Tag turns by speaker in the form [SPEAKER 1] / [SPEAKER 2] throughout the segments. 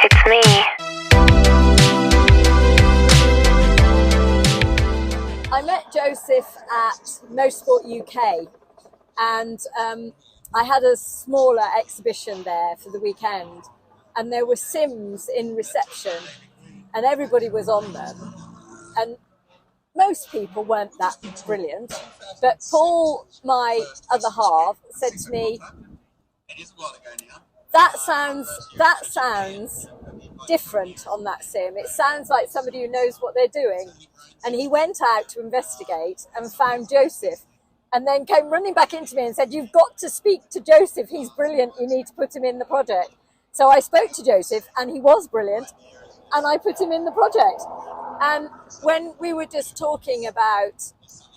[SPEAKER 1] It's me.
[SPEAKER 2] I met Joseph at Motorsport UK, and I had a smaller exhibition there for the weekend, and there were sims in reception and everybody was on them, and most people weren't that brilliant, but Paul, my other half, said to me, that sounds different on that sim. It sounds like somebody who knows what they're doing. And he went out to investigate and found Joseph, and then came running back into me and said, you've got to speak to Joseph. He's brilliant. You need to put him in the project. So I spoke to Joseph, and he was brilliant, and I put him in the project. And when we were just talking about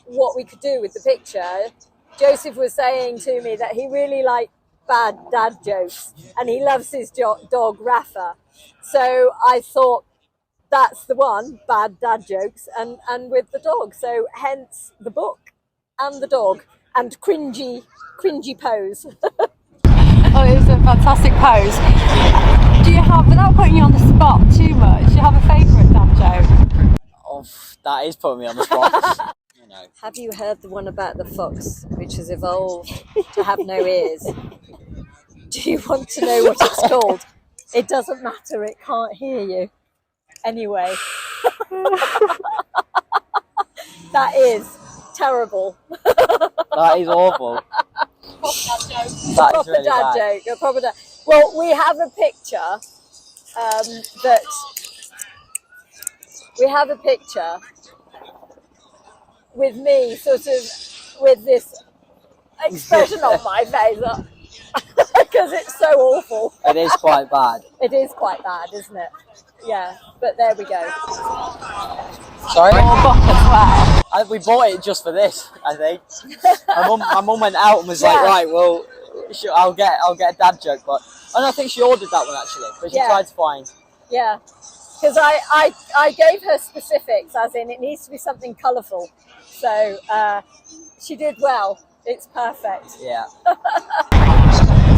[SPEAKER 2] what we could do with the picture, Joseph was saying to me that he really liked bad dad jokes, and he loves his dog Rafa. So I thought, that's the one, bad dad jokes, and with the dog. So hence the book and the dog and cringy pose.
[SPEAKER 3] Oh, it was a fantastic pose. Do you have, without putting you on the spot too much, do you have a favourite dad joke?
[SPEAKER 4] Oh, that is putting me on the spot. You know.
[SPEAKER 2] Have you heard the one about the fox, which has evolved to have no ears? Do you want to know what it's called? It doesn't matter, it can't hear you. Anyway. That is terrible.
[SPEAKER 4] That is awful. That is really bad.
[SPEAKER 2] A proper dad. Well, we have a picture with me sort of with this expression on my face because it's so awful.
[SPEAKER 4] It is quite bad.
[SPEAKER 2] It is quite bad, isn't it? Yeah, but there we go.
[SPEAKER 4] Sorry? We bought it just for this, I think. My mum went out and was like, right, well, I'll get a dad joke, but I think she ordered that one actually, but she tried to find.
[SPEAKER 2] Yeah, because I gave her specifics, as in it needs to be something colourful. So she did well. It's perfect.
[SPEAKER 4] Yeah.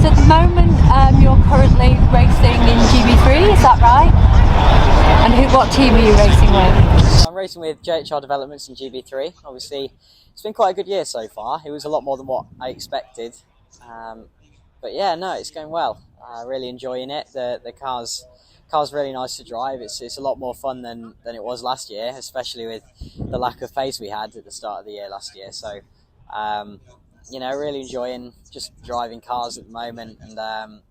[SPEAKER 3] So at the moment, you're currently racing in GB3, is that right? And what team are you racing with?
[SPEAKER 4] I'm racing with JHR Developments in GB3. Obviously, it's been quite a good year so far. It was a lot more than what I expected. But yeah, no, it's going well. Really enjoying it. The car's really nice to drive. It's a lot more fun than it was last year, especially with the lack of pace we had at the start of the year last year. So, you know, really enjoying just driving cars at the moment, and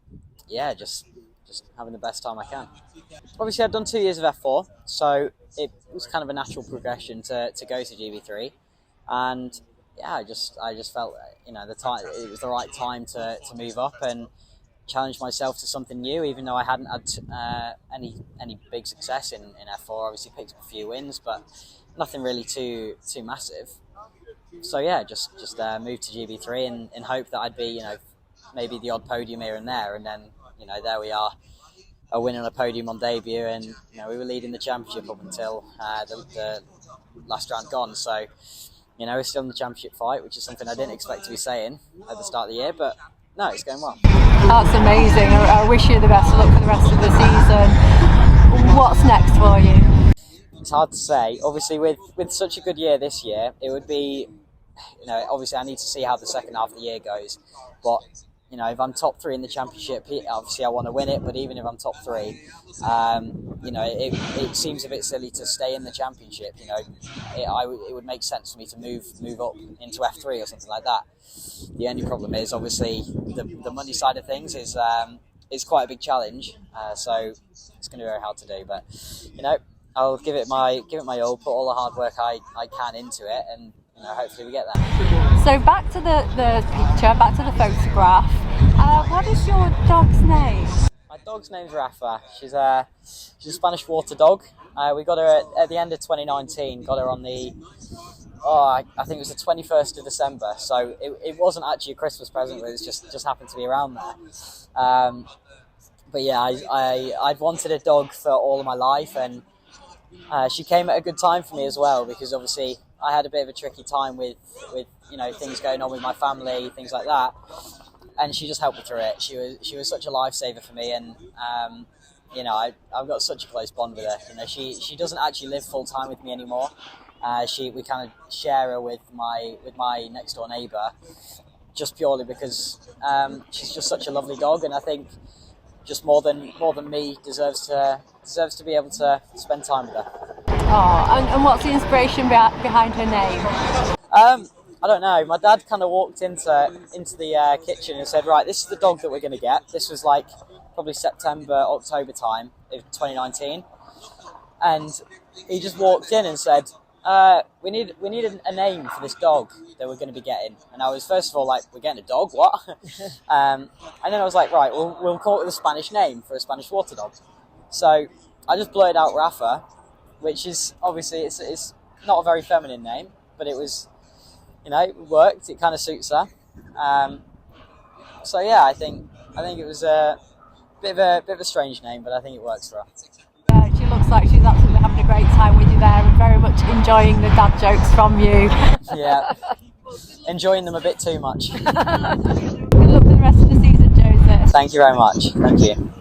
[SPEAKER 4] yeah, just having the best time I can. Obviously, I've done 2 years of F4, so it was kind of a natural progression to go to GB3, and yeah, I just felt, you know, it was the right time to move up and challenge myself to something new, even though I hadn't had any big success in F4. Obviously picked up a few wins, but nothing really too massive. So yeah, just moved to GB3 in hope that I'd be, you know, maybe the odd podium here and there, and then, you know, there we are, a win on a podium on debut, and you know, we were leading the championship up until the last round gone. So, you know, we're still in the championship fight, which is something I didn't expect to be saying at the start of the year, but no, it's going well.
[SPEAKER 3] That's amazing. I wish you the best of luck for the rest of the season. What's next for you?
[SPEAKER 4] It's hard to say. Obviously, with such a good year this year, it would be, you know, obviously I need to see how the second half of the year goes. But, you know, if I'm top 3 in the championship, obviously I want to win it. But even if I'm top 3, you know, it seems a bit silly to stay in the championship. You know, it would make sense for me to move up into F3 or something like that. The only problem is, obviously, the money side of things is quite a big challenge. So it's going to be very hard to do. But, you know, I'll give it my all, put all the hard work I can into it, and, you know, hopefully we get there.
[SPEAKER 3] So back to the picture, back to the photograph. What is your dog's name?
[SPEAKER 4] My dog's name's Rafa. She's a Spanish water dog. We got her at the end of 2019. Got her on the I think it was the 21st of December. So it wasn't actually a Christmas present, but it was just happened to be around there. But yeah, I'd wanted a dog for all of my life, and she came at a good time for me as well, because obviously I had a bit of a tricky time with you know, things going on with my family, things like that, and she just helped me through it. She was such a lifesaver for me, and you know, I've got such a close bond with her. You know, she doesn't actually live full time with me anymore. We kind of share her with my next door neighbour, just purely because she's just such a lovely dog, and I think just more than me deserves to be able to spend time with her.
[SPEAKER 3] Oh, and what's the inspiration behind her name?
[SPEAKER 4] I don't know. My dad kind of walked into the kitchen and said, right, this is the dog that we're going to get. This was like probably September, October time of 2019. And he just walked in and said, we need a name for this dog that we're going to be getting. And I was first of all like, we're getting a dog? What? And then I was like, right, we'll call it with a Spanish name for a Spanish water dog. So I just blurted out Rafa, which is obviously it's not a very feminine name, but it was, you know, it worked. It kind of suits her. So yeah, I think it was a bit of a strange name, but I think it works for her.
[SPEAKER 3] Yeah, she looks like she's absolutely having a great time with you there and very much enjoying the dad jokes from you.
[SPEAKER 4] Yeah, enjoying them a bit too much.
[SPEAKER 3] Good luck with the rest of the season, Joseph.
[SPEAKER 4] Thank you very much. Thank you.